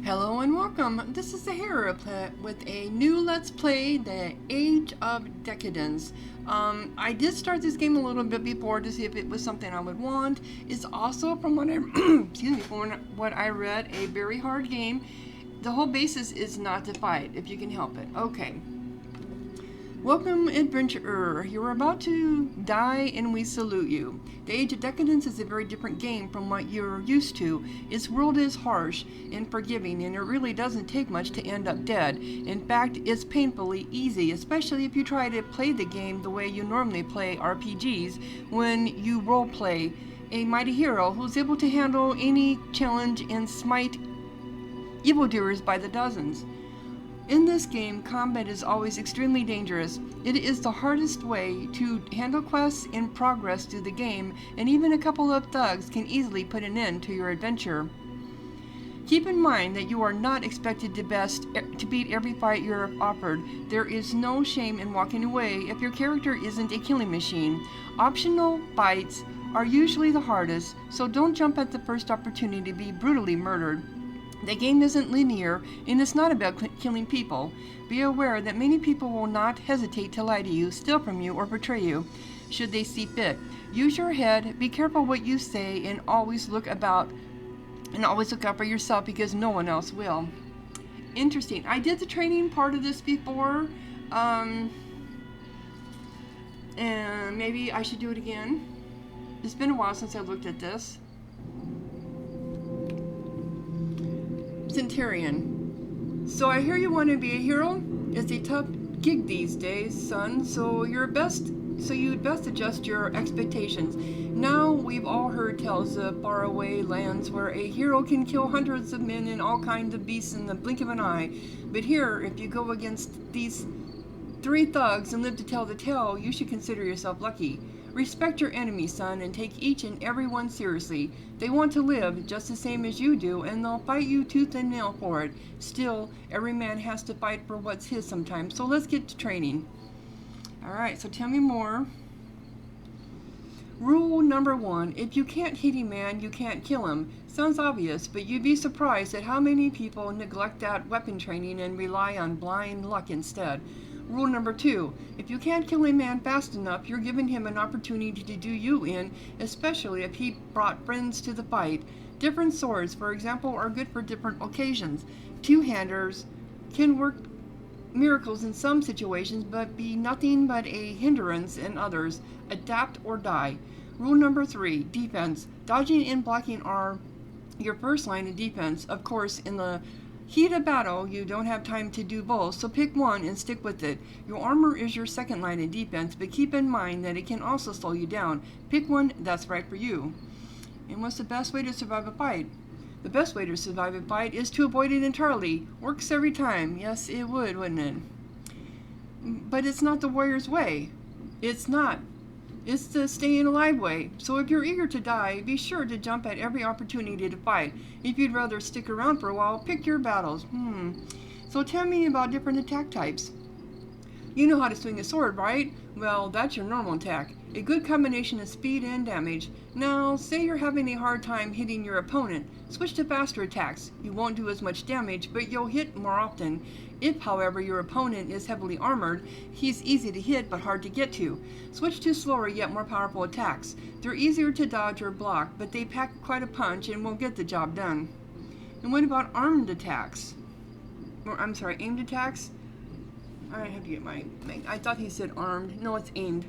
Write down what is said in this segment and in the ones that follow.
Hello and welcome. This is the Hero with a new Let's Play, The Age of Decadence. I did start this game a little bit before to see if it was something I would want. It's also, from what I from what I read, a very hard game. The whole basis is not to fight, if you can help it. Okay. Welcome, adventurer. You're about to die and we salute you. The Age of Decadence is a very different game from what you're used to. Its world is harsh and forgiving, and it really doesn't take much to end up dead. In fact, it's painfully easy, especially if you try to play the game the way you normally play RPGs when you roleplay a mighty hero who's able to handle any challenge and smite evildoers by the dozens. In this game, combat is always extremely dangerous. It is the hardest way to handle quests and progress through the game, and even a couple of thugs can easily put an end to your adventure. Keep in mind that you are not expected to beat every fight you're offered. There is no shame in walking away if your character isn't a killing machine. Optional fights are usually the hardest, so don't jump at the first opportunity to be brutally murdered. The game isn't linear, and it's not about killing people. Be aware that many people will not hesitate to lie to you, steal from you, or betray you, should they see fit. Use your head, be careful what you say, and always look out for yourself, because no one else will. Interesting. I did the training part of this before, and maybe I should do it again. It's been a while since I looked at this. Centurion. So I hear you want to be a hero? It's a tough gig these days, son, so you'd best adjust your expectations. Now we've all heard tales of faraway lands where a hero can kill hundreds of men and all kinds of beasts in the blink of an eye. But here, if you go against these three thugs and live to tell the tale, you should consider yourself lucky. Respect your enemies, son, and take each and every one seriously. They want to live just the same as you do, and they'll fight you tooth and nail for it. Still, every man has to fight for what's his sometimes, so let's get to training. Alright, so tell me more. Rule number 1. If you can't hit a man, you can't kill him. Sounds obvious, but you'd be surprised at how many people neglect that weapon training and rely on blind luck instead. Rule number 2. If you can't kill a man fast enough, you're giving him an opportunity to do you in, especially if he brought friends to the fight. Different swords, for example, are good for different occasions. Two-handers can work miracles in some situations, but be nothing but a hindrance in others. Adapt or die. Rule number 3. Defense. Dodging and blocking are your first line of defense. Of course, in the heat of battle, you don't have time to do both, so pick one and stick with it. Your armor is your second line of defense, but keep in mind that it can also slow you down. Pick one that's right for you. And what's the best way to survive a fight? The best way to survive a fight is to avoid it entirely. Works every time. Yes, it would, wouldn't it? But it's not the warrior's way. It's not. It's the staying alive way. So if you're eager to die, be sure to jump at every opportunity to fight. If you'd rather stick around for a while, pick your battles. So tell me about different attack types. You know how to swing a sword, right? Well, that's your normal attack. A good combination of speed and damage. Now, say you're having a hard time hitting your opponent. Switch to faster attacks. You won't do as much damage, but you'll hit more often. If, however, your opponent is heavily armored, he's easy to hit but hard to get to. Switch to slower yet more powerful attacks. They're easier to dodge or block, but they pack quite a punch and will get the job done. And what about armed attacks? Aimed attacks? I have to get my... I thought he said armed. No, it's aimed.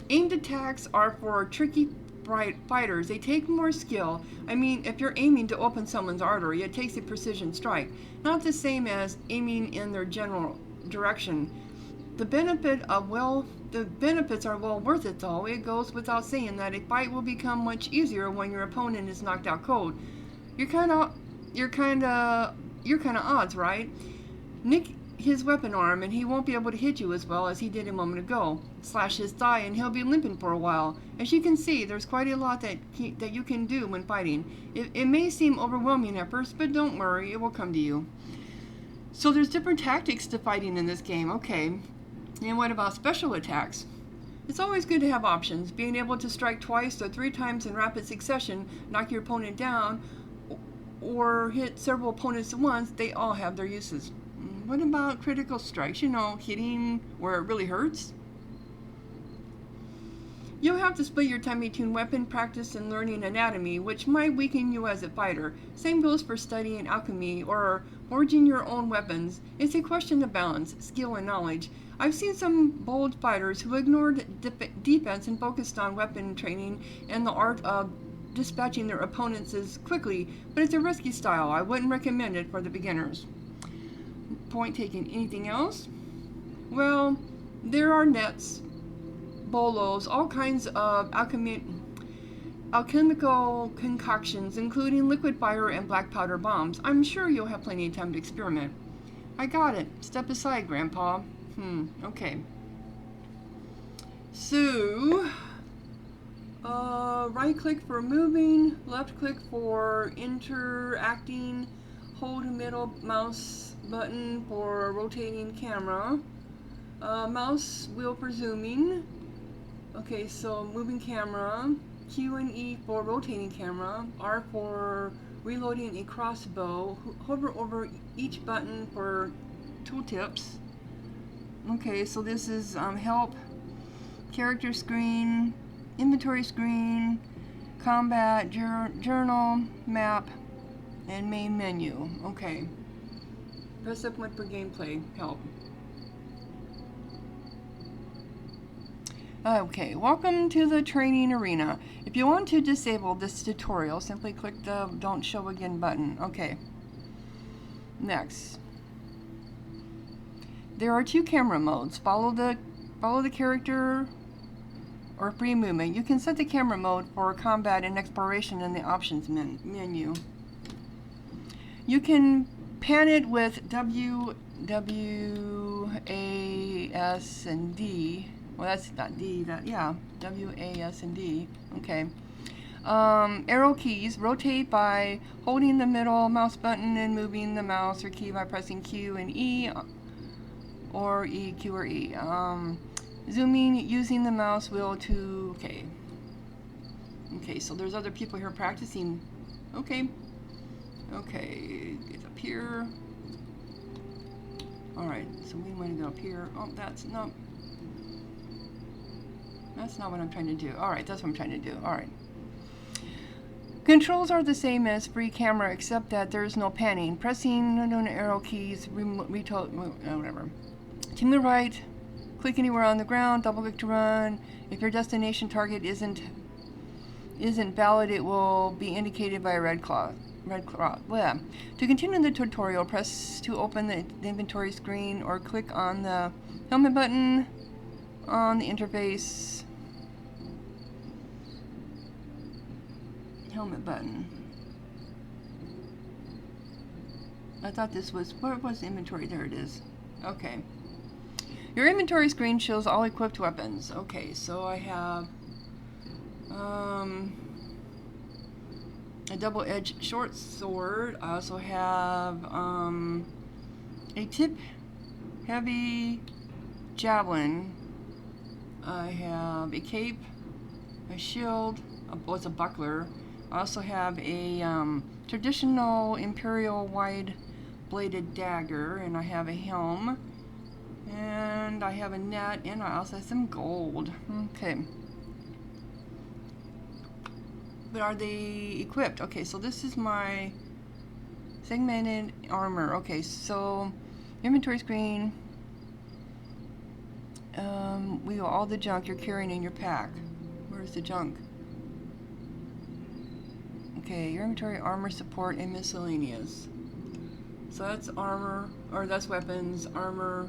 Aimed attacks are for tricky fighters. They take more skill. I mean, if you're aiming to open someone's artery, it takes a precision strike. Not the same as aiming in their general direction. The benefits are well worth it, though. It goes without saying that a fight will become much easier when your opponent is knocked out cold. You're kind of odds, right? Nick his weapon arm and he won't be able to hit you as well as he did a moment ago. Slash his thigh and he'll be limping for a while. As you can see, there's quite a lot that you can do when fighting. It may seem overwhelming at first, but don't worry, it will come to you. So there's different tactics to fighting in this game. Okay, and what about special attacks? It's always good to have options. Being able to strike twice or 3 times in rapid succession, knock your opponent down, or hit several opponents at once, they all have their uses. What about critical strikes? You know, hitting where it really hurts? You'll have to split your time between weapon practice and learning anatomy, which might weaken you as a fighter. Same goes for studying alchemy or forging your own weapons. It's a question of balance, skill, and knowledge. I've seen some bold fighters who ignored defense and focused on weapon training and the art of dispatching their opponents quickly, but it's a risky style. I wouldn't recommend it for the beginners. Point taken. Anything else? Well, there are nets, bolos, all kinds of alchemical concoctions, including liquid fire and black powder bombs. I'm sure you'll have plenty of time to experiment. I got it. Step aside, Grandpa. Okay. So, right click for moving, left click for interacting, hold middle mouse button for rotating camera, mouse wheel for zooming. Okay, so moving camera, Q and E for rotating camera, R for reloading a crossbow, hover over each button for tooltips. Okay, so this is help, character screen, inventory screen, combat, journal, map, and main menu. Okay. Press F1 for gameplay, help. Okay, welcome to the training arena. If you want to disable this tutorial, simply click the Don't Show Again button. Okay. Next. There are 2 camera modes. Follow the character or free movement. You can set the camera mode for combat and exploration in the options menu. You can pan it with W, A, S, and D. Well, that's not D, yeah, W, A, S, and D. Okay. Arrow keys. Rotate by holding the middle mouse button and moving the mouse or key by pressing Q and E, or E, Q, or E. Zooming using the mouse wheel to, okay. Okay, so there's other people here practicing. Okay. Okay, get up here. Alright, so we want to go up here. Oh, that's not what I'm trying to do. Alright, that's what I'm trying to do. Alright. Controls are the same as free camera, except that there is no panning. Pressing arrow keys, whatever. To the right, click anywhere on the ground, double click to run. If your destination target isn't valid, it will be indicated by a red cross. Yeah. To continue the tutorial, press to open the inventory screen or click on the helmet button on the interface. Helmet button. I thought this was, where was the inventory? There it is. Okay. Your inventory screen shows all equipped weapons. Okay, so I have a double-edged short sword. I also have a tip-heavy javelin. I have a cape, a shield, it's a buckler. I also have a traditional imperial wide-bladed dagger, and I have a helm, and I have a net, and I also have some gold. Okay. But are they equipped? Okay, so this is my segmented armor. Okay, so inventory screen. We got all the junk you're carrying in your pack. Where's the junk? Okay, your inventory, armor, support, and miscellaneous. So that's armor, or that's weapons, armor,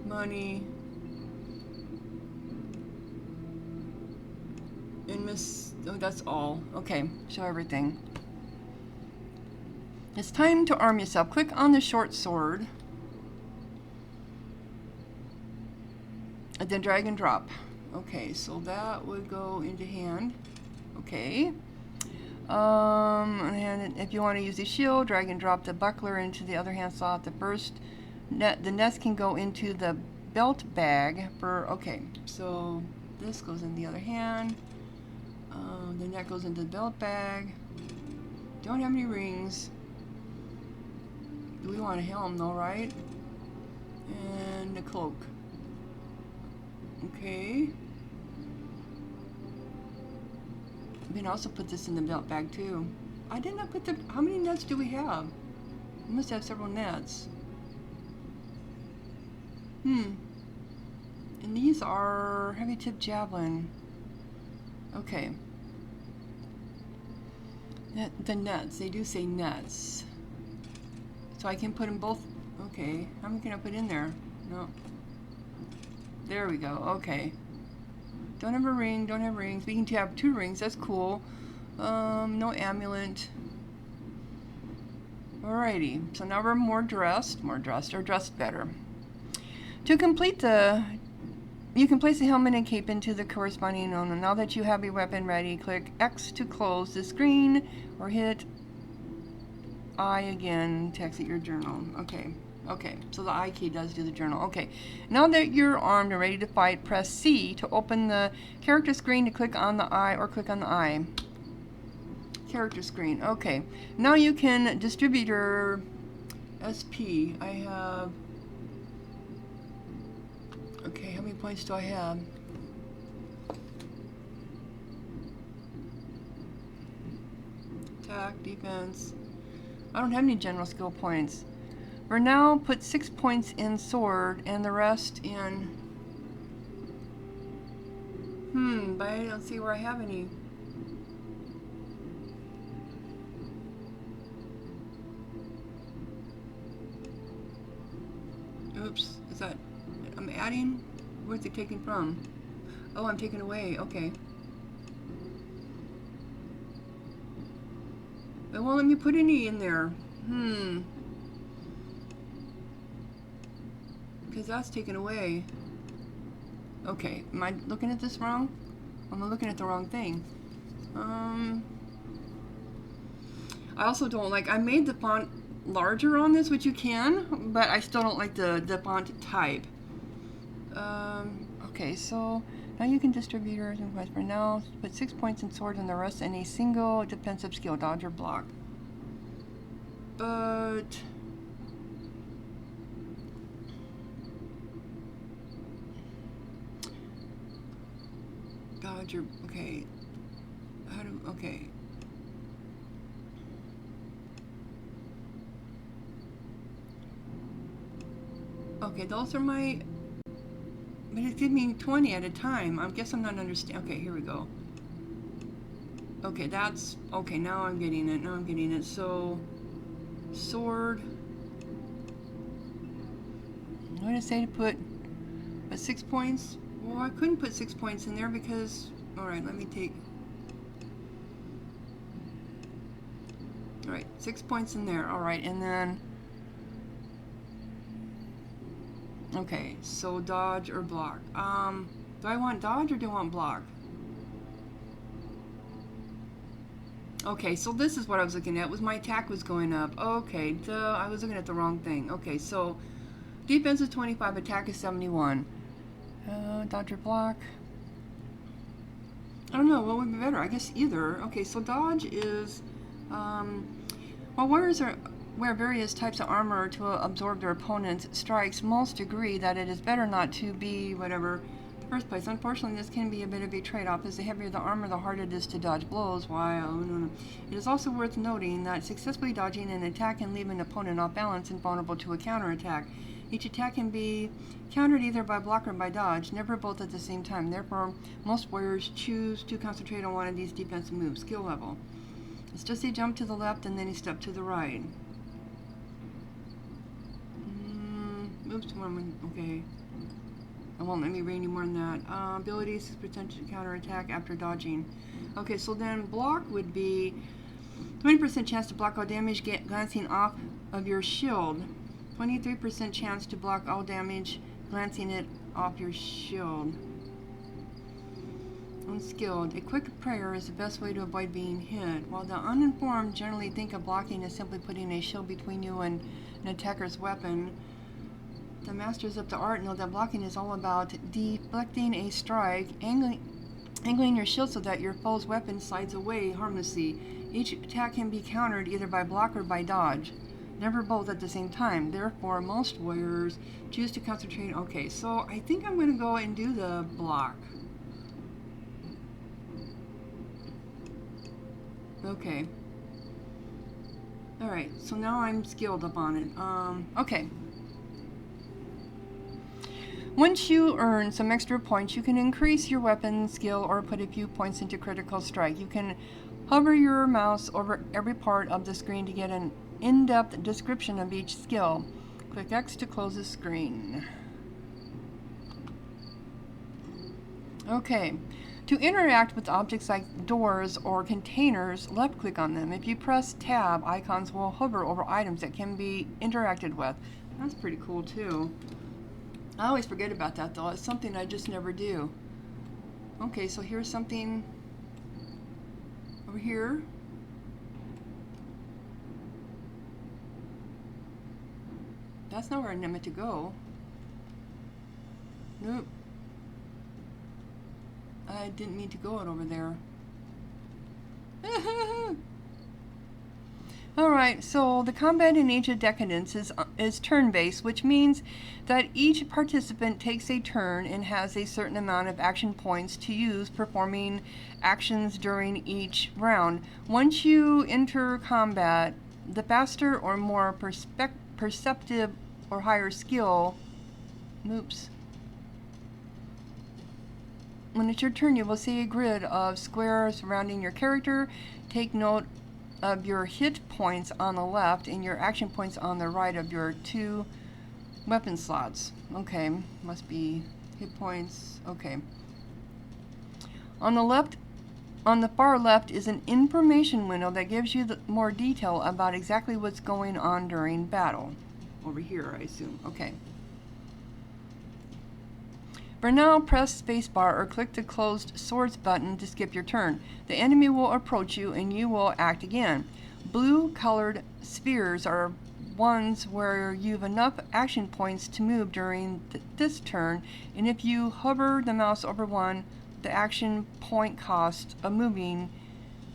money, and oh, that's all. Okay, show everything. It's time to arm yourself. Click on the short sword, and then drag and drop. Okay, so that would go into hand. Okay. And if you want to use the shield, drag and drop the buckler into the other hand slot. The nest can go into the belt bag for, okay, so this goes in the other hand. The net goes into the belt bag. Don't have any rings. We want a helm though, right? And a cloak. Okay. We can also put this in the belt bag too. I did not put the... How many nets do we have? We must have several nets. And these are heavy tip javelin. Okay. The nets. They do say nets. So I can put them both. Okay. How many can I put in there? No. There we go. Okay. Don't have a ring. Don't have rings. We can have 2 rings. That's cool. No amulet. Alrighty. So now we're more dressed, or dressed better. To complete you can place the helmet and cape into the corresponding owner. Now that you have your weapon ready, click X to close the screen, or hit I again to exit your journal. Okay. Okay, so the I key does do the journal. Okay, now that you're armed and ready to fight, press C to open the character screen to click on the I or click on the I. Character screen. Okay, now you can distribute your SP. I have... Okay, how many points do I have? Attack, defense. I don't have any general skill points. For now, put 6 points in sword and the rest in... but I don't see where I have any. Oops, is that... I'm adding? Where's it taken from? Oh, I'm taking away, okay. It won't let me put any in there. Because that's taken away. Okay, am I looking at this wrong? Am I looking at the wrong thing? I also don't like... I made the font larger on this, which you can, but I still don't like the font type. Okay, so now you can distribute yours and quest. For now, put 6 points in sword and the rest in a single defensive skill, dodge or block. But... dodge or... okay. How do... okay. Okay, those are my... But it's giving me 20 at a time. I guess I'm not understanding. Okay, here we go. Okay, that's... okay, now I'm getting it. Now I'm getting it. So... sword... what did it say to put 6 points? Well, I couldn't put 6 points in there because... alright, let me take... alright, 6 points in there. Alright, and then... okay, so dodge or block. Do I want dodge or do I want block? Okay, so this is what I was looking at. Was my attack was going up. Okay, duh, I was looking at the wrong thing. Okay, so defense is 25, attack is 71. Dodge or block. I don't know, what would be better? I guess either. Okay, so dodge is... well, warriors wear various types of armor to absorb their opponent's strikes. Most agree that it is better not to be whatever the first place. Unfortunately, this can be a bit of a trade-off, as the heavier the armor, the harder it is to dodge blows. While it is also worth noting that successfully dodging an attack can leave an opponent off balance and vulnerable to a counterattack. Each attack can be countered either by block or by dodge, never both at the same time. Therefore, most warriors choose to concentrate on one of these defensive moves. Skill level. It's just a jump to the left and then a step to the right. Oops, okay. It won't let me read any more than that. Abilities, potential counterattack after dodging. Okay, so then block would be 20% chance to block all damage glancing off of your shield. 23% chance to block all damage glancing it off your shield. Unskilled. A quick prayer is the best way to avoid being hit. While the uninformed generally think of blocking as simply putting a shield between you and an attacker's weapon, the masters of the art know that blocking is all about deflecting a strike, angling your shield so that your foe's weapon slides away harmlessly. Each attack can be countered either by block or by dodge, never both at the same time. Therefore, most warriors choose to concentrate. Okay, so I think I'm going to go and do the block. Okay. Alright, so now I'm skilled up on it. Okay. Once you earn some extra points, you can increase your weapon skill or put a few points into critical strike. You can hover your mouse over every part of the screen to get an in-depth description of each skill. Click X to close the screen. Okay. To interact with objects like doors or containers, left-click on them. If you press Tab, icons will hover over items that can be interacted with. That's pretty cool, too. I always forget about that, though. It's something I just never do. Okay, so here's something over here. That's not where I meant to go. Nope. I didn't mean to go it over there. Alright, so the combat in Age of Decadence is turn-based, which means that each participant takes a turn and has a certain amount of action points to use performing actions during each round. Once you enter combat, the faster or more perceptive or higher skill, when it's your turn, you will see a grid of squares surrounding your character. Take note of your hit points on the left and your action points on the right of your 2 weapon slots. Okay, must be hit points. Okay. On the far left is an information window that gives you more detail about exactly what's going on during battle. Over here, I assume. Okay. For now, press spacebar or click the closed swords button to skip your turn. The enemy will approach you and you will act again. Blue colored spheres are ones where you've enough action points to move during this turn, and if you hover the mouse over one, the action point cost of moving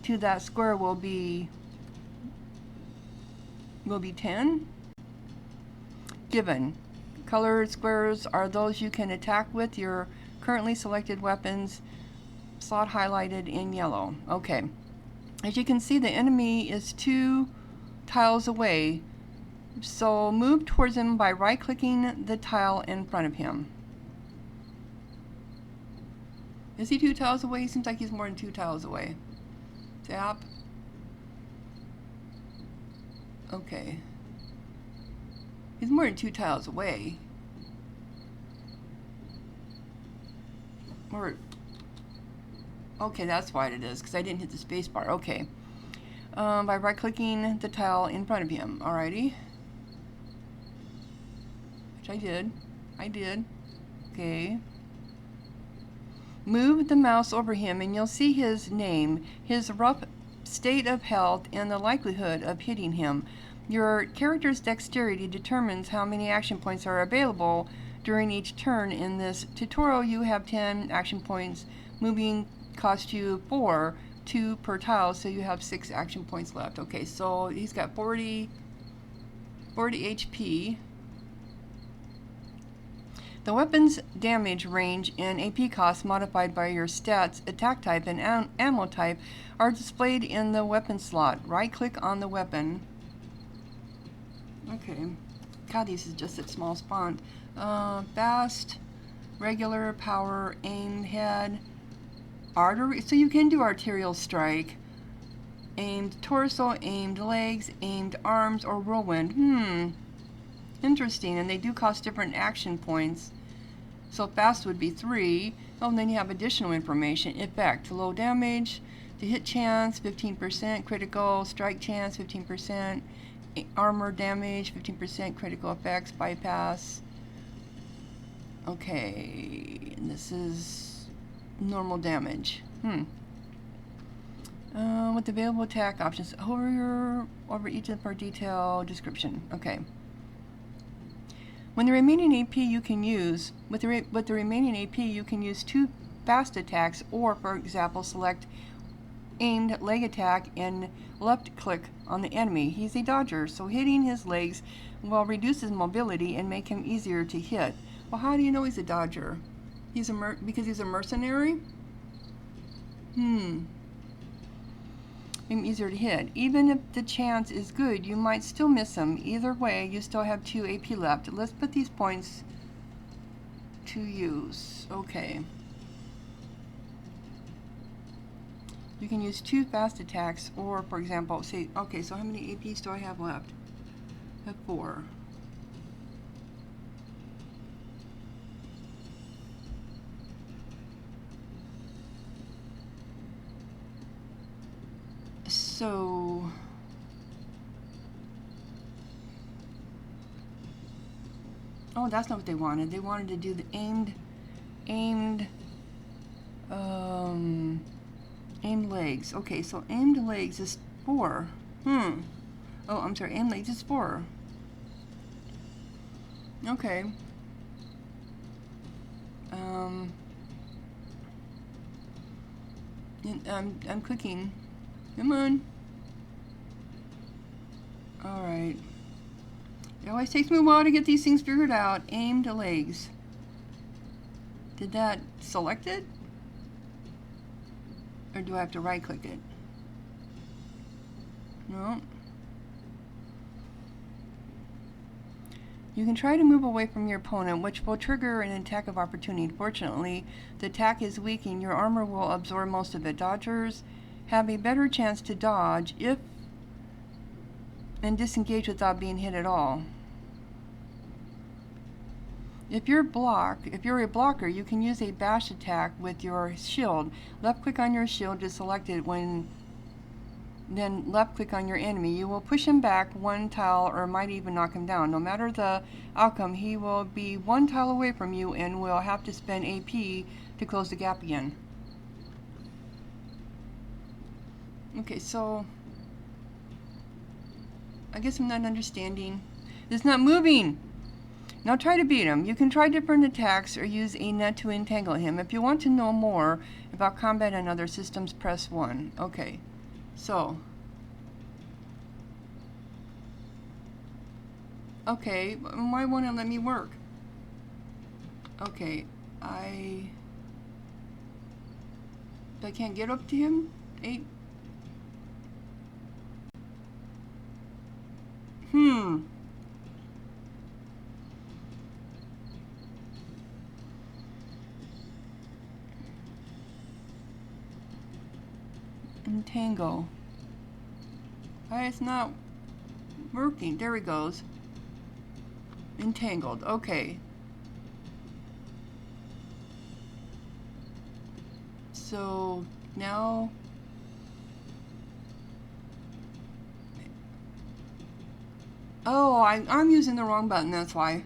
to that square will be 10. Given. Colored squares are those you can attack with your currently selected weapons, slot highlighted in yellow. Okay. As you can see, the enemy is 2 tiles away, so move towards him by right-clicking the tile in front of him. Is he 2 tiles away? He seems like he's more than 2 tiles away. Tap. Okay. He's more than 2 tiles away. Okay, that's why it is, because I didn't hit the space bar. Okay. By right-clicking the tile in front of him. Alrighty. Which I did. Okay. Move the mouse over him and you'll see his name, his rough state of health, and the likelihood of hitting him. Your character's dexterity determines how many action points are available during each turn. In this tutorial, you have 10 action points. Moving costs you 4, 2 per tile, so you have 6 action points left. Okay, so he's got 40 HP. The weapon's damage range and AP cost modified by your stats, attack type, and ammo type are displayed in the weapon slot. Right-click on the weapon. Okay. God, this is just a small font. Fast, regular, power, aimed head, artery. So you can do arterial strike. Aimed torso, aimed legs, aimed arms, or whirlwind. Interesting. And they do cost different action points. So fast would be 3. Oh, and then you have additional information. Effect, low damage, the hit chance, 15%, critical strike chance, 15%, armor damage, 15%, critical effects, bypass. Okay, and this is normal damage. With available attack options, over each of our detailed description. Okay. With the remaining AP, you can use 2 fast attacks, or, for example, select aimed leg attack and left click on the enemy. He's a dodger, so hitting his legs will reduce his mobility and make him easier to hit. Well, how do you know he's a dodger? Because he's a mercenary? Make him easier to hit. Even if the chance is good, you might still miss him. Either way, you still have 2 AP left. Let's put these points to use. Okay. You can use 2 fast attacks, or for example, say, okay, so how many APs do I have left? I have 4. So oh, that's not what they wanted. They wanted to do the aimed legs. Okay, so aimed legs is 4. Oh, I'm sorry, aimed legs is 4. Okay. I'm clicking. Come on. Alright. It always takes me a while to get these things figured out. Aimed legs. Did that select it? Or do I have to right click it? No. You can try to move away from your opponent, which will trigger an attack of opportunity. Fortunately, the attack is weak and your armor will absorb most of it. Dodgers have a better chance to dodge and disengage without being hit at all. If you're a blocker, you can use a bash attack with your shield. Left click on your shield to select it, then left click on your enemy. You will push him back 1 tile or might even knock him down. No matter the outcome, he will be 1 tile away from you and will have to spend AP to close the gap again. Okay, so I guess I'm not understanding. It's not moving. Now try to beat him. You can try different attacks or use a net to entangle him. If you want to know more about combat and other systems, press 1. Okay, so. Okay, why won't it let me work? Okay, I can't get up to him? 8. Entangle. It's not working. There he goes. Entangled. Okay. So now I'm using the wrong button, that's why.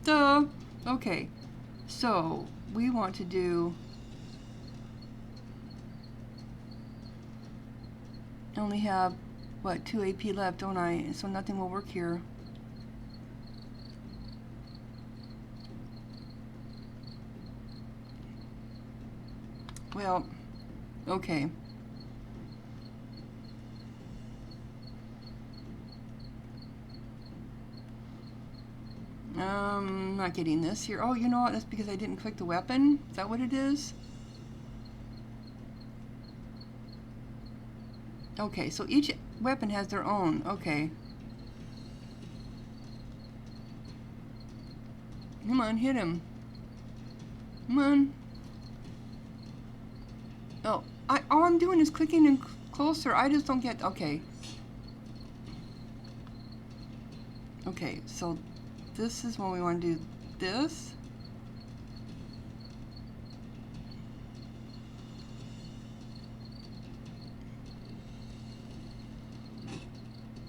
Duh. Okay. So we want to do only have what, 2 AP left, don't I? So nothing will work here. Well, okay. Not getting this here. Oh, you know what? That's because I didn't click the weapon. Is that what it is? Okay, so each weapon has their own. Okay. Come on, hit him. Come on. Oh, all I'm doing is clicking in closer. I just don't get. Okay. Okay, so this is when we want to do this.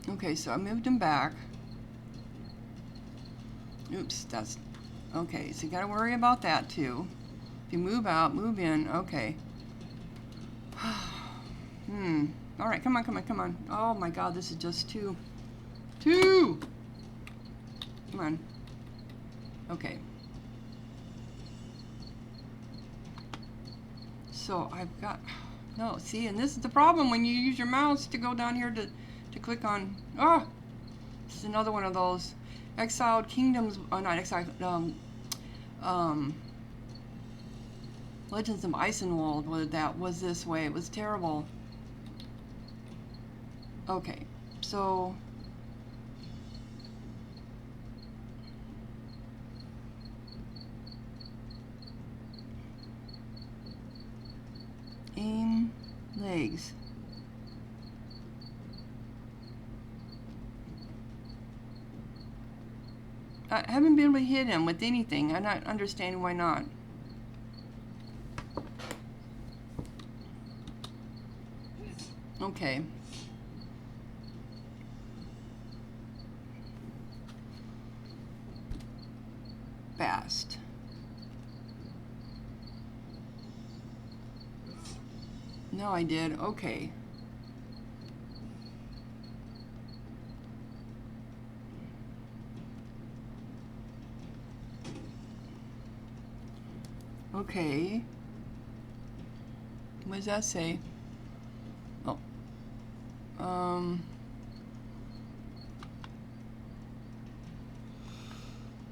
Okay, so I moved him back. Oops, that's okay. So you got to worry about that too. If you move out, move in. Okay. All right, come on, come on, come on. Oh my God, this is just too. Come on. Okay. So I've got No, see, and this is the problem when you use your mouse to go down here to click on. Oh, this is another one of those exiled kingdoms. Oh, not exiled. Legends of Isenwald. That was this way. It was terrible. Okay, so aim legs. I haven't been able to hit him with anything. I'm not understanding why not. Okay. Fast. No, I did. Okay. Okay. What does that say? Oh.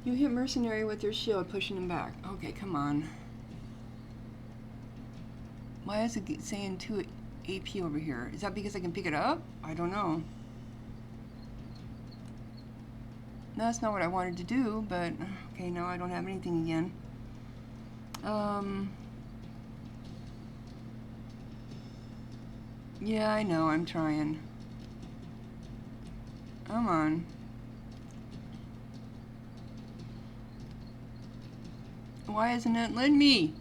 You hit mercenary with your shield, pushing him back. Okay, come on. Why is it saying 2 AP over here? Is that because I can pick it up? I don't know. No, that's not what I wanted to do, but okay, now I don't have anything again. Yeah, I know, I'm trying. Come on. Why isn't it letting me?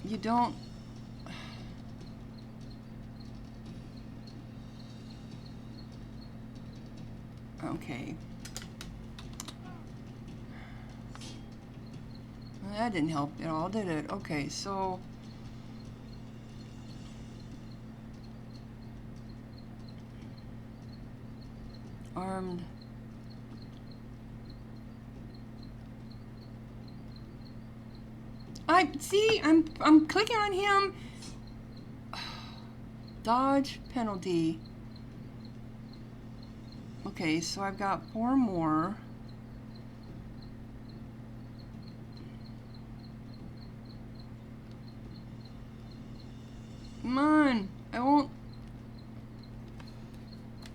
You don't... Okay. Well, that didn't help at all, did it? Okay, so... Armed... I'm clicking on him. Dodge penalty. Okay, so I've got 4 more. Come on, I won't.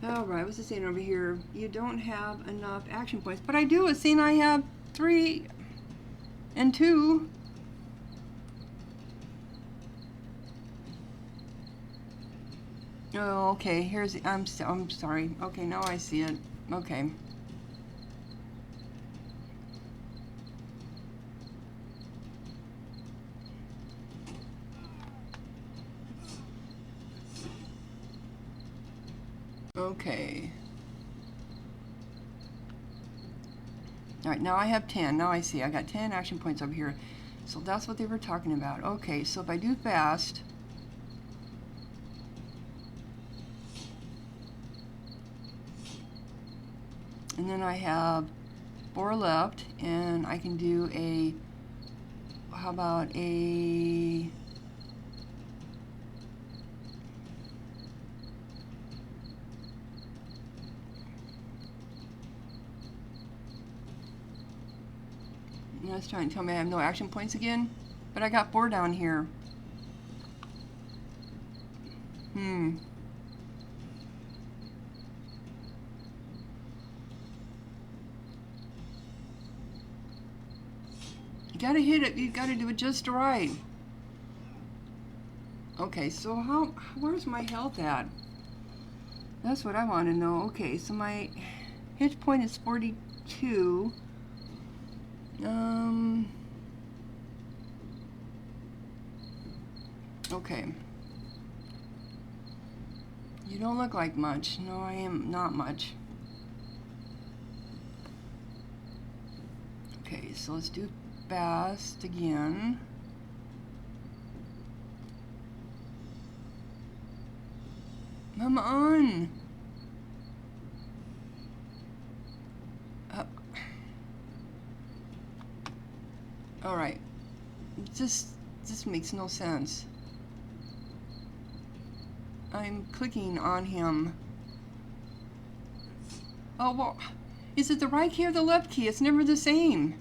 All right, what's it saying over here? You don't have enough action points, but I do. It's saying I have 3 and 2. Oh, okay. Here's I'm sorry. Okay, now I see it. Okay. Okay. All right, now I have 10. Now I see. I got 10 action points over here. So that's what they were talking about. Okay, so if I do fast, and then I have 4 left, and I can do a, how about a, now it's trying to tell me I have no action points again, but I got 4 down here. You gotta hit it. You gotta do it just right. Okay, so where's my health at? That's what I want to know. Okay, so my hit point is 42. Okay. You don't look like much. No, I am not much. Okay, so let's do fast again. Come on. All right. Just This makes no sense. I'm clicking on him. Oh, well, is it the right key or the left key? It's never the same.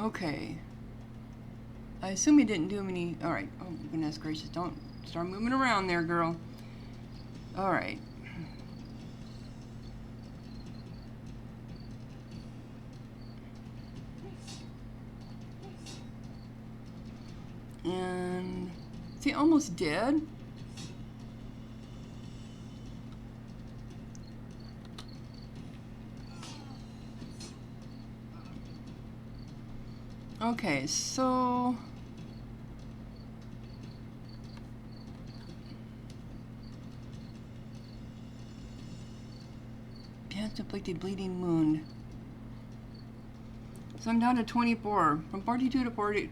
Okay. I assume he didn't do any... Alright. Oh, goodness gracious. Don't start moving around there, girl. Alright. And... Is he almost dead? Okay, so... Inflicted bleeding wound. So I'm down to 24. From 42 to 40,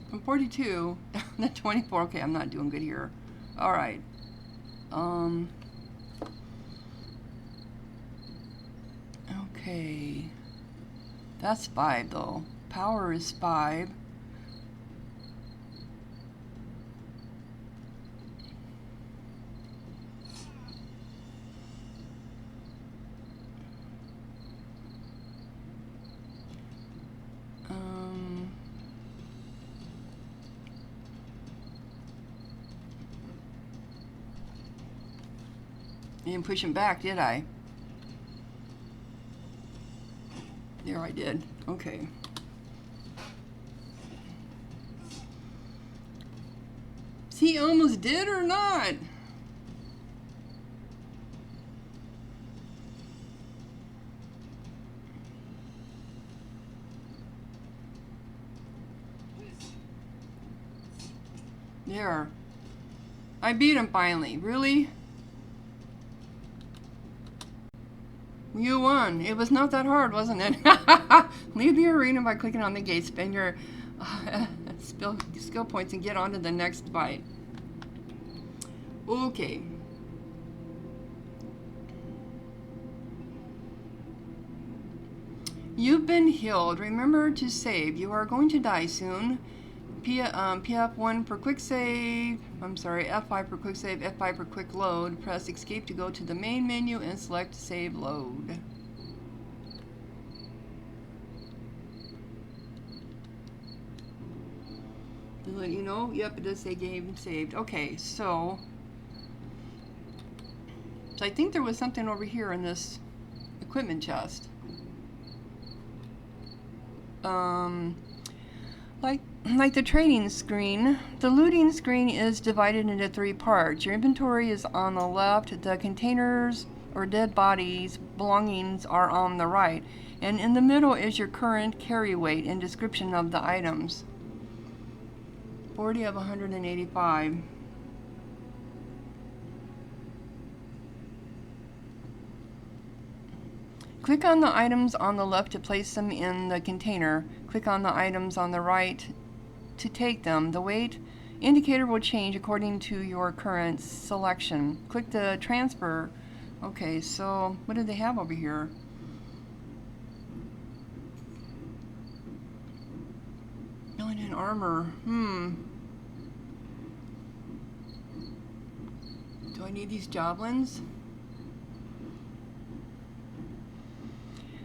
from 42 down to 24. Okay, I'm not doing good here. Alright. Okay. That's 5 though. Power is 5. I didn't push him back, did I? There, I did. Okay. Is he almost dead or not? There. I beat him finally. Really? You won. It was not that hard, wasn't it? Leave the arena by clicking on the gate. Spend your skill points and get on to the next fight. Okay. You've been healed. Remember to save. You are going to die soon. F1 for quick save. I'm sorry, F5 for quick save, F5 for quick load. Press escape to go to the main menu and select save load. Does it let you know? Yep, it does say game saved. Okay, so I think there was something over here in this equipment chest. Like the trading screen, the looting screen is divided into 3 parts. Your inventory is on the left, the containers or dead bodies belongings are on the right, and in the middle is your current carry weight and description of the items. 40 of 185. Click on the items on the left to place them in the container. Click on the items on the right to take them. The weight indicator will change according to your current selection. Click the transfer. Okay, so what do they have over here? Million armor. Do I need these javelins?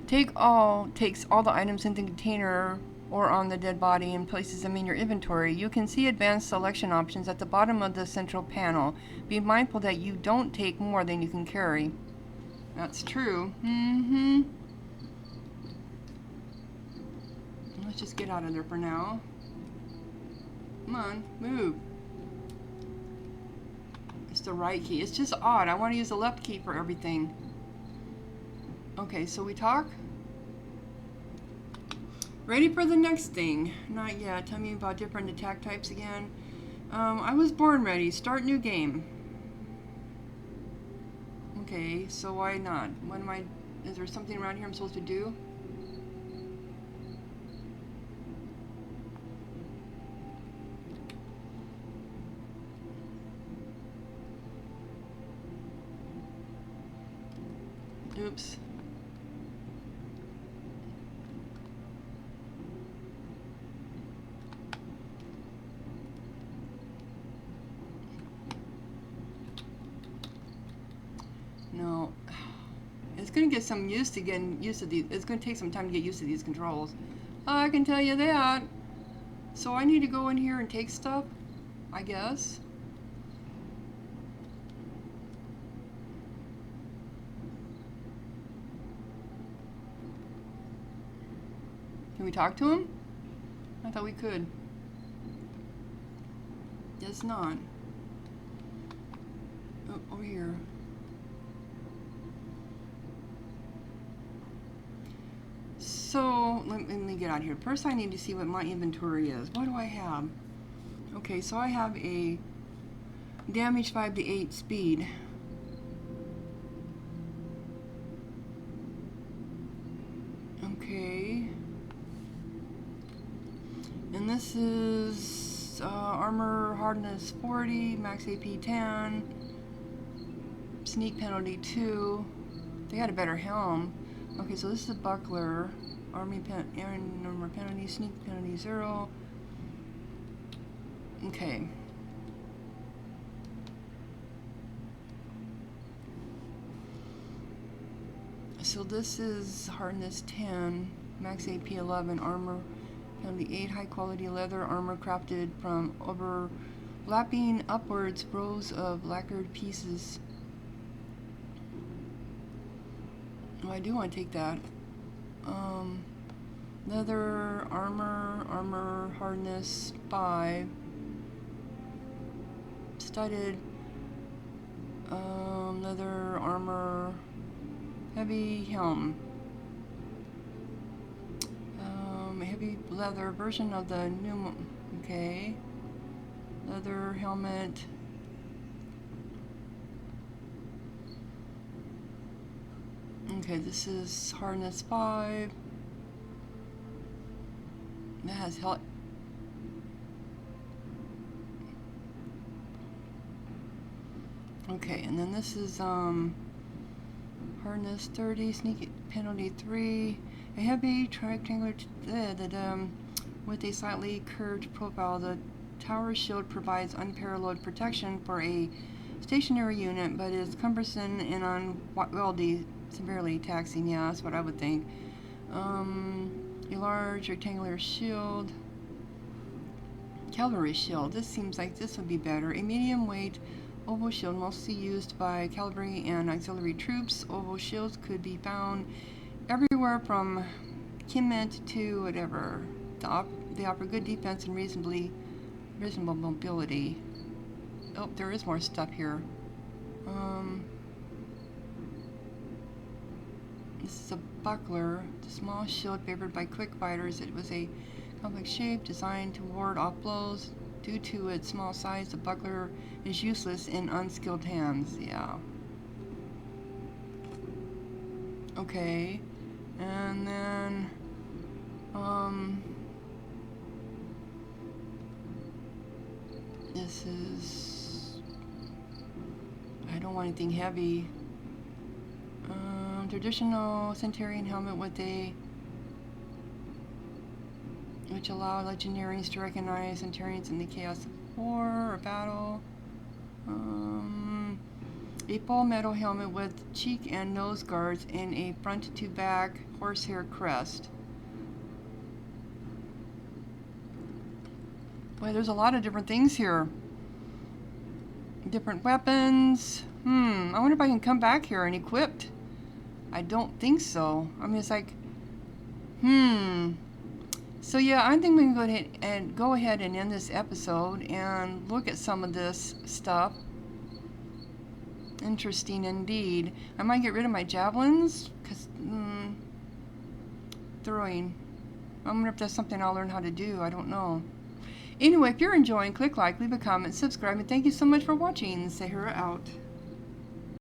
Takes all the items in the container or on the dead body and places them in your inventory. You can see advanced selection options at the bottom of the central panel. Be mindful that you don't take more than you can carry. That's true. Let's just get out of there for now. Come on, move. It's the right key. It's just odd. I want to use the left key for everything. Okay, so we talk. Ready for the next thing? Not yet. Tell me about different attack types again. I was born ready. Start new game. Okay, so why not? What am I... Is there something around here I'm supposed to do? Oops. No. It's going to get some used to getting used to these. It's going to take some time to get used to these controls. I can tell you that. So I need to go in here and take stuff, I guess. Can we talk to him? I thought we could. Guess not. Oh, over here. So, let me get out of here. First I need to see what my inventory is. What do I have? Okay, so I have a damage 5 to 8 speed. Okay. And this is armor hardness 40, max AP 10, sneak penalty 2. They had a better helm. Okay, so this is a buckler. Armor penalty, sneak penalty 0. Okay. So this is hardness 10, max AP 11, armor penalty 8, high quality leather armor crafted from overlapping upwards rows of lacquered pieces. Oh, I do want to take that. Leather armor hardness 5, studded leather armor, heavy helm, heavy leather version of the new, okay, leather helmet. Okay, this is hardness 5. That has help. Okay, and then this is hardness 30, sneak penalty 3, a heavy triangular with a slightly curved profile. The tower shield provides unparalleled protection for a stationary unit, but is cumbersome and unwieldy, severely taxing. Yeah, that's what I would think. A large rectangular shield. Calvary Shield. This seems like this would be better. A medium weight oval shield mostly used by cavalry and auxiliary troops. Oval shields could be found everywhere from Kimment to whatever. They offer good defense and reasonable mobility. Oh, there is more stuff here. This is a buckler, the small shield favored by quick fighters. It was a complex shape designed to ward off blows. Due to its small size, the buckler is useless in unskilled hands. Yeah. Okay. And then, this is, I don't want anything heavy. Traditional Centurion helmet which allow legendaries to recognize Centurions in the chaos of war or battle. A full metal helmet with cheek and nose guards and a front to back horsehair crest. Boy, there's a lot of different things here. Different weapons. I wonder if I can come back here and equipped. I don't think so. I mean, it's like, So yeah, I think we can go ahead and end this episode and look at some of this stuff. Interesting indeed. I might get rid of my javelins, because throwing. I wonder if that's something I'll learn how to do. I don't know. Anyway, if you're enjoying, click like, leave a comment, subscribe, and thank you so much for watching. Sahara out.